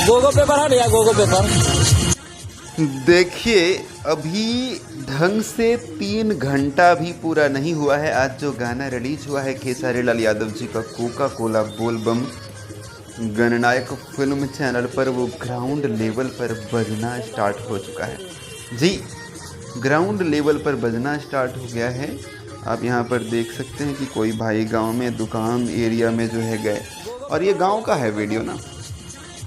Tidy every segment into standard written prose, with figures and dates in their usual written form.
Gogo paper है भैया, Gogo paper. देखिए, अभी ढंग से 3 घंटा भी पूरा नहीं हुआ है आज जो गाना रिलीज हुआ है खेसारी लाल यादव जी का कोका कोला बोल बम गणनायक फिल्म चैनल पर, वो ग्राउंड लेवल पर बजना स्टार्ट हो चुका है। जी, ग्राउंड लेवल पर बजना स्टार्ट हो गया है। आप यहाँ पर देख सकते हैं कि कोई भाई गांव में दुकान एरिया में जो है गए, और ये गांव का है वीडियो ना,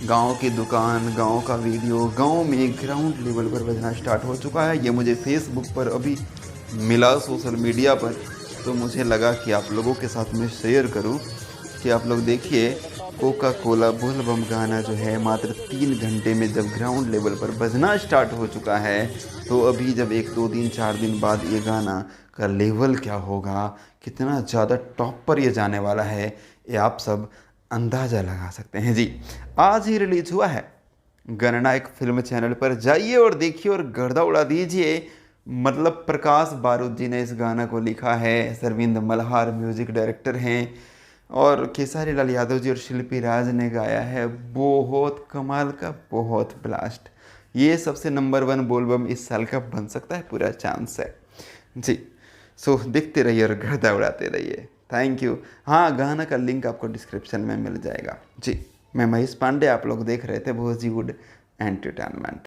गांव की दुकान, गांव का वीडियो, गांव में ग्राउंड लेवल पर बजना स्टार्ट हो चुका है। ये मुझे फेसबुक पर अभी मिला, सोशल मीडिया पर, तो मुझे लगा कि आप लोगों के साथ मैं शेयर करूं कि आप लोग देखिए, कोका कोला बोल बम गाना जो है मात्र 3 घंटे में जब ग्राउंड लेवल पर बजना स्टार्ट हो चुका है, तो अभी जब 1 2 3 4 दिन बाद ये गाना का लेवल क्या होगा, कितना ज़्यादा टॉप पर ये जाने वाला है, ये आप सब अंदाज़ा लगा सकते हैं। जी, आज ही रिलीज हुआ है गणनायक फिल्म चैनल पर, जाइए और देखिए और गर्दा उड़ा दीजिए। मतलब प्रकाश बारूद जी ने इस गाना को लिखा है, सरविंद मल्हार म्यूजिक डायरेक्टर हैं, और खेसारी लाल यादव जी और शिल्पी राज ने गाया है। बहुत कमाल का, बहुत ब्लास्ट। ये सबसे नंबर 1 बोलबम इस साल का बन सकता है, पूरा चांस है। जी, सो देखते रहिए और गर्दा उड़ाते रहिए। Thank you. हाँ, गाना का लिंक आपको डिस्क्रिप्शन में मिल जाएगा। जी, मैं महेश पांडे, आप लोग देख रहे थे बॉलीवुड एंटरटेनमेंट।